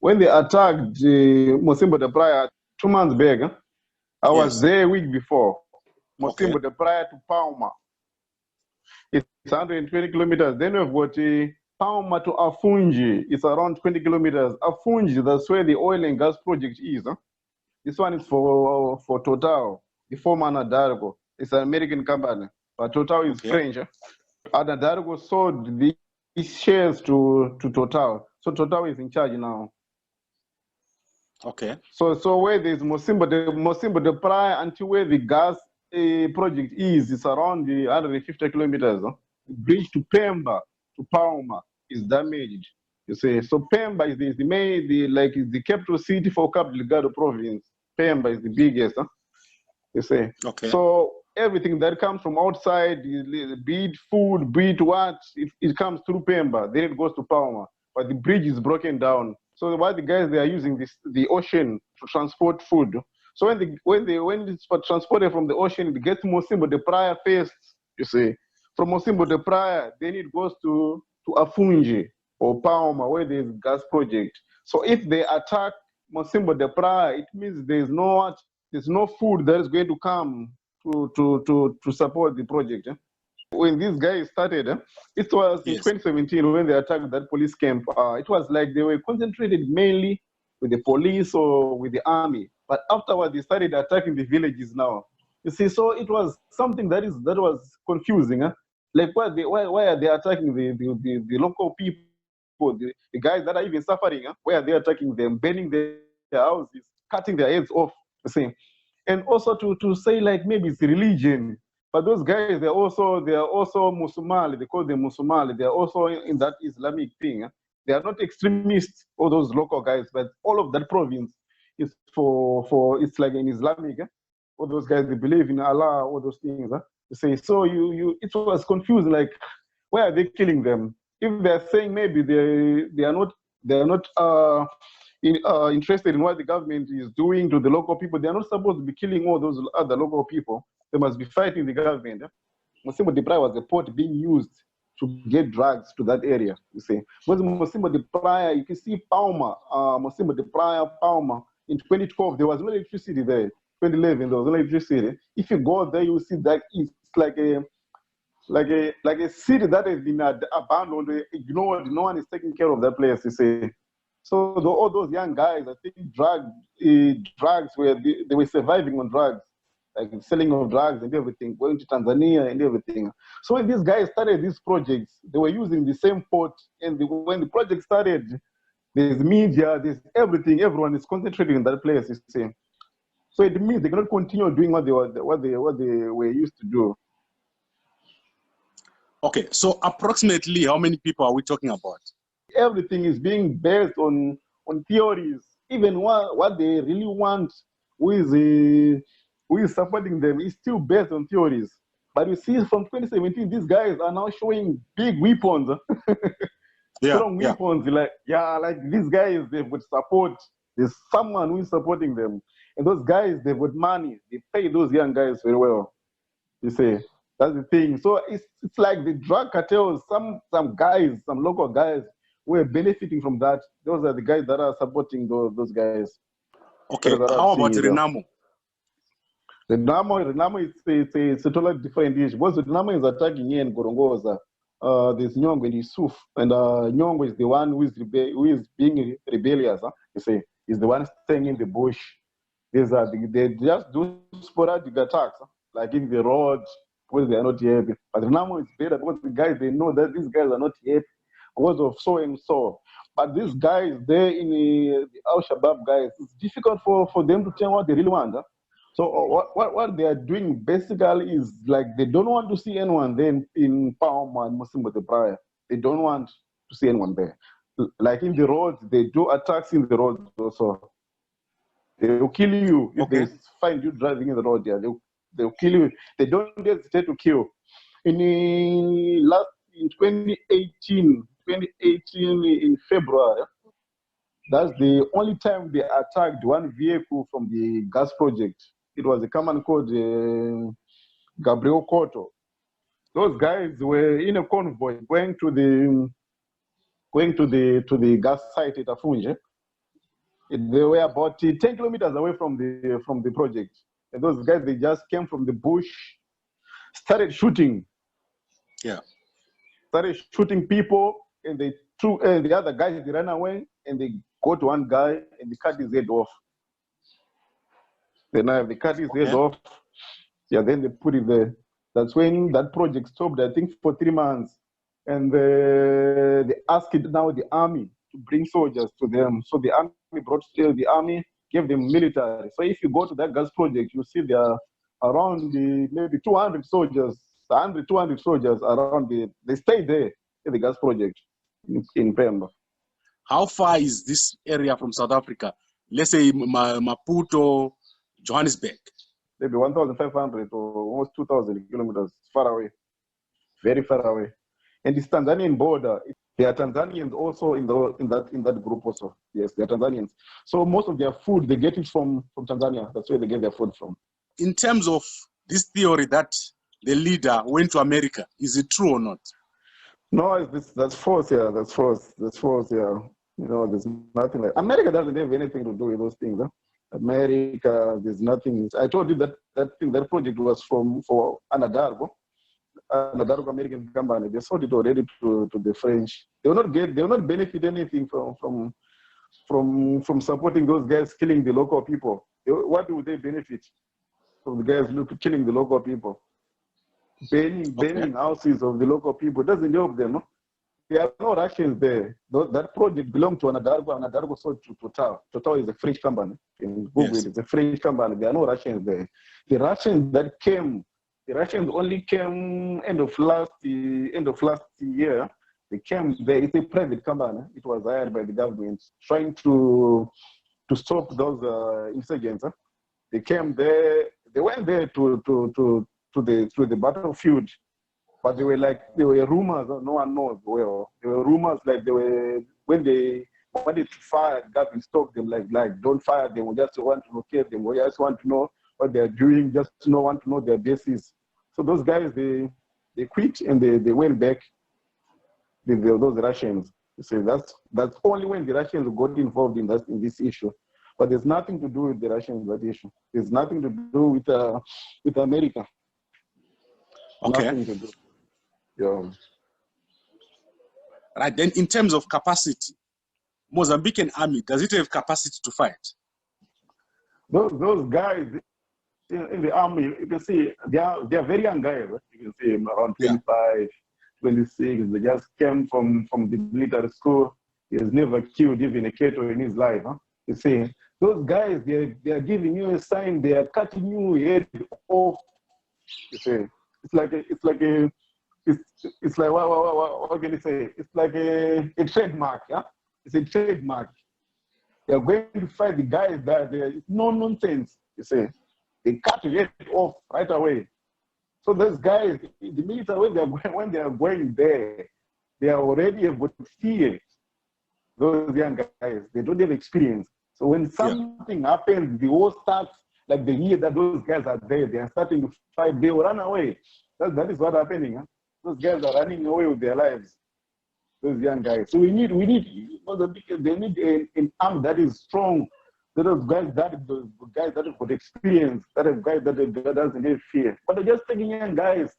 when they attacked Mocimboa da Praia 2 months back, I was there a week before. Mocimboa da Praia to Palma. It's 120 kilometers. Then we've got Palma to Afungi. It's around 20 kilometers. Afungi, that's where the oil and gas project is. This one is for Total, the former Anadarko. It's an American company, but Total is French. Anadarko sold these shares to Total. So Total is in charge now. Okay. So where there's Mocimboa da Praia until where the gas project is, it's around the 150 kilometers. The bridge to Pemba, to Palma, is damaged. You see, so Pemba is the main, is the capital city for Cabo Delgado province. Pemba is the biggest. You see. Okay. So everything that comes from outside, be it food, be it what, it comes through Pemba. Then it goes to Palma, but the bridge is broken down. So why the guys they are using the ocean to transport food. So when it's transported from the ocean, it gets to Mocimboa da Praia first. You see, from Mocimboa da Praia, then it goes to Afungi or Palma, where there's gas project. So if they attack Mocimboa da Praia, it means there's no food that is going to come to support the project. When these guys started, it was in 2017 when they attacked that police camp. It was like they were concentrated mainly with the police or with the army. But afterwards, they started attacking the villages now. You see, so it was something that was confusing. Like, why are they attacking the local people, the guys that are even suffering? Why are they attacking them, burning their houses, cutting their heads off? You see, and also to say like maybe it's religion. But those guys, they are also Musumali. They call them Musumali. They are also in that Islamic thing. They are not extremists, all those local guys, but all of that province is it's like an Islamic. All those guys, they believe in Allah, all those things. You say, so it was confusing. Like, why are they killing them? If they are saying maybe they are not interested in what the government is doing to the local people, they are not supposed to be killing all those other local people. They must be fighting the government. Mocimboa da Praia was a port being used to get drugs to that area, you see. But Mocimboa da Praia, you can see Palma, Mocimboa da Praia, Palma. In 2012, there was no electricity there. 2011, there was no electricity. If you go there, you will see that it's like a city that has been abandoned, ignored. No one is taking care of that place, you see. So all those young guys, I think drugs they were surviving on drugs, like selling of drugs and everything, going to Tanzania and everything. So when these guys started these projects, they were using the same port. And when the project started, there's media, there's everything. Everyone is concentrating in that place, you see. So it means they cannot continue doing what they were used to do. Okay, so approximately how many people are we talking about? Everything is being based on theories. Even what they really want, who is supporting them, is still based on theories. But you see, from 2017, these guys are now showing big weapons. Strong weapons. Like these guys, they've got support. There's someone who is supporting them. And those guys, they've got money. They pay those young guys very well. You see, that's the thing. So it's like the drug cartels, some guys, some local guys, were benefiting from that. Those are the guys that are supporting those guys. Okay, how about Renamo? Renamo it's a totally different issue. Because Renamo is attacking here in Gorongosa. There's Nyongwe and Yusuf, and Nyongwe is the one who is being rebellious. You see, is the one staying in the bush. They just do sporadic attacks, like in the road, because they are not happy. But Renamo is better because the guys, they know that these guys are not happy because of so and so. But these guys, they're in the Al-Shabaab guys, it's difficult for them to tell what they really want. So what they are doing basically is like they don't want to see anyone then in Palma and Mocimboa da Praia. They don't want to see anyone there. Like in the roads, they do attacks in the roads also. They will kill you if they find you driving in the road. Yeah, they'll kill you. They don't hesitate to kill. In 2018 in February, that's the only time they attacked one vehicle from the gas project. It was a company called Gabriel Cotto. Those guys were in a convoy going to the gas site at Afungi. They were about 10 kilometers away from the project. And those guys, they just came from the bush, started shooting. Yeah. Started shooting people, and they threw the other guys, they ran away, and they got one guy and they cut his head off. Then they cut his head off. Yeah, then they put it there. That's when that project stopped, I think, for 3 months. And they asked now the army to bring soldiers to them. So the army brought still the army, gave them military. So if you go to that gas project, you see there are around maybe 200 soldiers, 100, 200 soldiers around they stay there in the gas project in Pemba. How far is this area from South Africa? Let's say Maputo, Johannesburg. Maybe 1,500 or almost 2,000 kilometers, far away, very far away. And this Tanzanian border, there are Tanzanians also in that group also. Yes, they are Tanzanians. So most of their food, they get it from Tanzania. That's where they get their food from. In terms of this theory that the leader went to America, is it true or not? No, that's false. Yeah, that's false. That's false. Yeah, there's nothing like America doesn't have anything to do with those things. Huh? America, there's nothing. I told you that project was for Anadarko American company. They sold it already to the French. They will not benefit anything from supporting those guys killing the local people. What do they benefit from the guys killing the local people? Burning houses of the local people doesn't help them. No? There are no Russians there. That project belonged to Anadarko. Anadarko sold to Total. Total is a French company. In Google, it's a French company. There are no Russians there. The Russians only came end of last year. They came there. It's a private company. It was hired by the government, trying to stop those insurgents. Huh? They came there. They went there to the battlefield. But they were rumors, no one knows well. There were rumors when they wanted to fire, government stopped them like don't fire them, we just want to locate them, we just want to know what they're doing, just want to know their bases. So those guys, they quit and they went back, those Russians. You see, that's only when the Russians got involved in this issue. But there's nothing to do with the Russians, that issue. There's nothing to do with America. Okay. Nothing to do. Yeah. Right, then in terms of capacity, Mozambican army, does it have capacity to fight? Those guys in the army, you can see they are very young guys. You can see around 25, 26. They just came from the military school. He has never killed even a cattle in his life. Huh? You see, those guys, they are giving you a sign. They are cutting you head off. You see, it's like what can you say? It's like a trademark, yeah? It's a trademark. They're going to fight the guys that it's no nonsense, you see. They cut your head off right away. So those guys, the military, when they are going there, they are already able to fear those young guys. They don't have experience. So when something happens, the war starts, like the year that those guys are there, they are starting to fight, they will run away. That is what's happening. Huh? Those guys are running away with their lives. Those young guys. So they need an arm that is strong. Those guys that have got experience. That are guys that doesn't have fear. But they're just taking young guys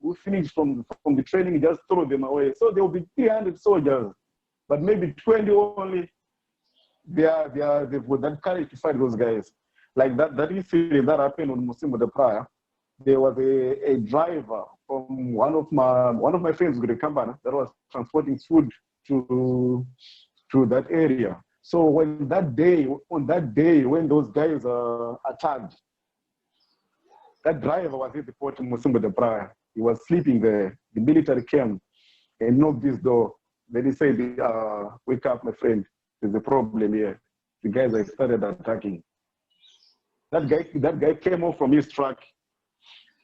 who finish from the training, just throw them away. So there will be 300 soldiers, but maybe 20 only. They've got that courage to fight those guys. Like that incident that happened on Musimbo the Prior. There was a driver from one of my friends with a company that was transporting food to that area. So on that day when those guys attacked, that driver was at the port in Musimbo the Prior. He was sleeping there. The military came and knocked this door. Then he said, "Wake up, my friend. There's a problem here." The guys started attacking. That guy came off from his truck.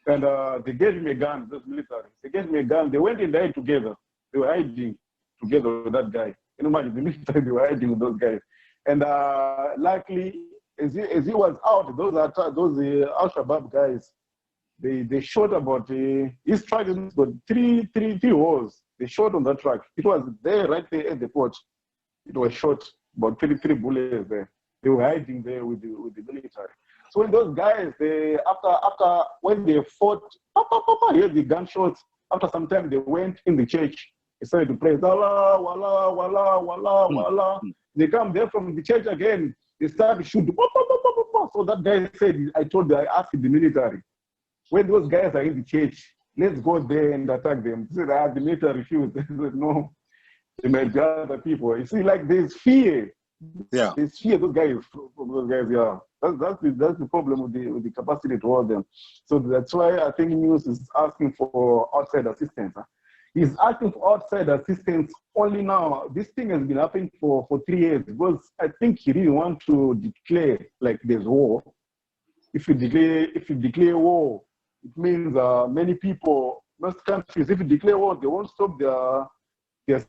And they gave him a gun, those military. They gave him a gun. They went and died together. They were hiding together with that guy. Can you imagine the military? They were hiding with those guys. And luckily, as he was out, those Al-Shabaab guys, they shot about his truck has got three holes. They shot on that truck. It was there right there at the port. It was shot about three bullets there. They were hiding there with the military. So when those guys, when they fought, hear the gunshots. After some time, they went in the church. They started to pray, Allah, Wallah, Wallah, Wallah, Wallah. They come there from the church again. They start to shoot. So that guy said, I asked the military, when those guys are in the church, let's go there and attack them. He said, the military refused. They said, no, they might be other people. You see, like there's fear. Yeah. There's fear. Those guys, yeah. That's the problem with the capacity to hold them. So that's why I think News is asking for outside assistance. He's asking for outside assistance only now. This thing has been happening for 3 years because I think he really wants to declare like there's war. If you declare war, it means many people, most countries, if you declare war, they won't stop their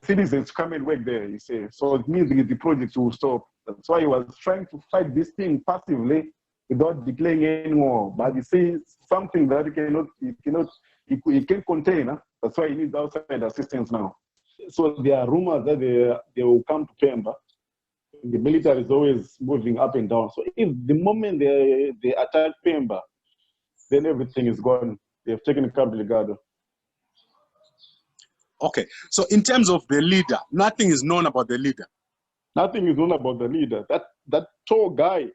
citizens to come and work there, you say. So it means the project will stop. That's why he was trying to fight this thing passively without declaring any war. But you see something that he can't contain. Huh? That's why he needs outside assistance now. So there are rumors that they will come to Pemba. The military is always moving up and down. So if the moment they attack Pemba, then everything is gone. They've taken Cabo Delgado. Okay. So in terms of the leader, nothing is known about the leader. Nothing is known about the leader. That tall guy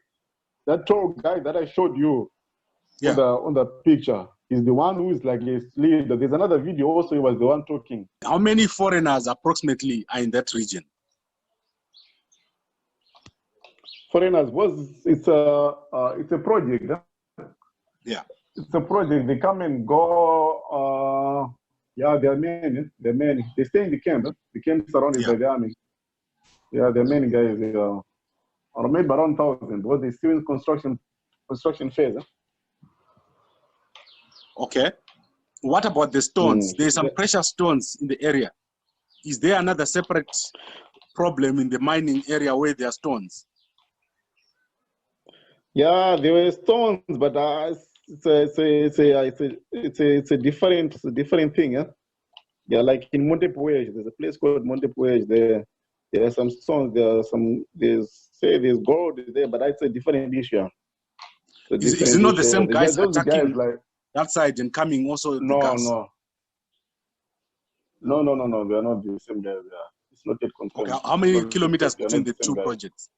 that I showed you on the picture is the one who is like his leader. There's another video also, he was the one talking. How many foreigners approximately are in that region? Foreigners it's a project. Huh? Yeah. It's a project. They come and go. Yeah, there are many. There are many. They stay in the camp. Huh? The camp is surrounded by the army. Yeah, there are many guys. Or maybe around 1,000. Because they're still in construction phase. Huh? Okay. What about the stones? There's some precious stones in the area. Is there another separate problem in the mining area where there are stones? Yeah, there were stones, but it's a different thing. Huh? Yeah, like in Montepuez, there's a place called Montepuez. There are some stones. There's gold there, but that's a different issue. Is it not the same guys attacking like that side and coming also the gas? No. They are not the same guys. It's not yet confirmed. Okay. How many kilometers between the two projects?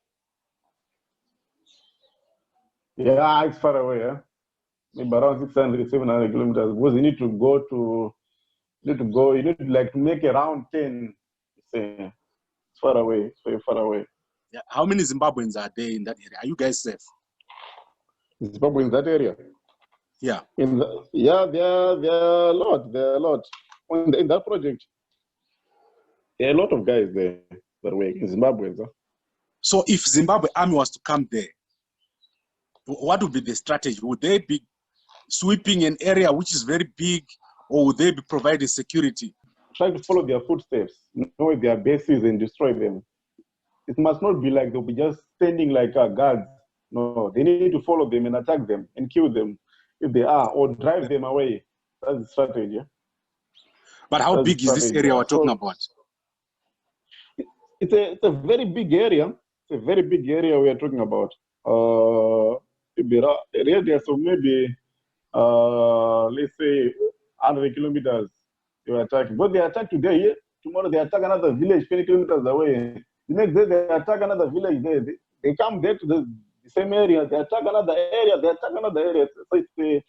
Yeah, it's far away. Eh? Maybe around 600, 700 kilometers. Because you need to like make around 10. It's far away. It's very far away. Yeah. How many Zimbabweans are there in that area? Are you guys safe? Zimbabwe in that area? Yeah. There are a lot. There are a lot. In that project, there are a lot of guys there that work in Zimbabwe. Huh? So if Zimbabwe army was to come there, what would be the strategy? Would they be sweeping an area which is very big, or would they be providing security? Try to follow their footsteps, know their bases and destroy them. It must not be like they'll be just standing like guards. No, they need to follow them and attack them and kill them if they are, or drive them away. That's the strategy. But how big is this area we're talking about? It's a very big area. It's a very big area we are talking about. Radius of maybe, let's say, 100 kilometers they were attacking. But they attack today, tomorrow they attack another village 20 kilometers away. The next day they attack another village there. They come there to the same area, they attack another area, they attack another area. So it's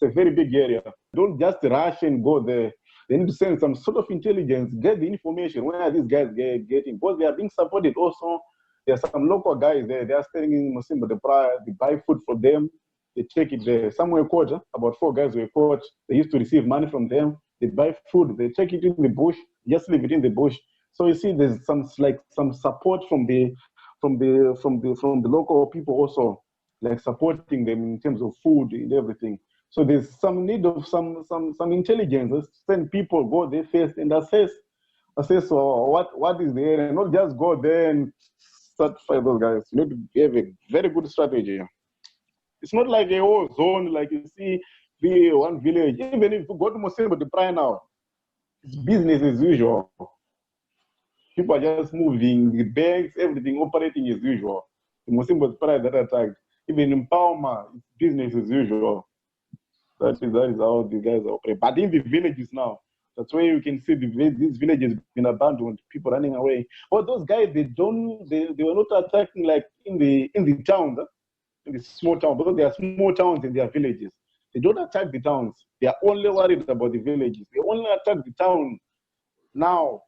a very big area. Don't just rush and go there. They need to send some sort of intelligence, get the information. Where are these guys getting? Because they are being supported also. There are some local guys there. They are staying in Mozambique, they buy food for them. They take it there. Some were caught. About 4 guys were caught. They used to receive money from them. They buy food. They take it in the bush. Just leave it in the bush. So you see, there's some support from the local people also, like supporting them in terms of food and everything. So there's some need of some intelligence. Send people go there first and assess what is there, and not just go there and start to fight those guys. You need to have a very good strategy. It's not like a whole zone, like you see one village. Even if you go to Mozambique now, it's business as usual. People are just moving, the banks, everything operating as usual. The Muslim was pride that attacked. Even in Palma, it's business as usual. That is how these guys operate. But in the villages now, that's where you can see these villages been abandoned, people running away. But those guys, they were not attacking like in the towns, in the small towns, because there are small towns in their villages. They don't attack the towns. They are only worried about the villages. They only attack the town now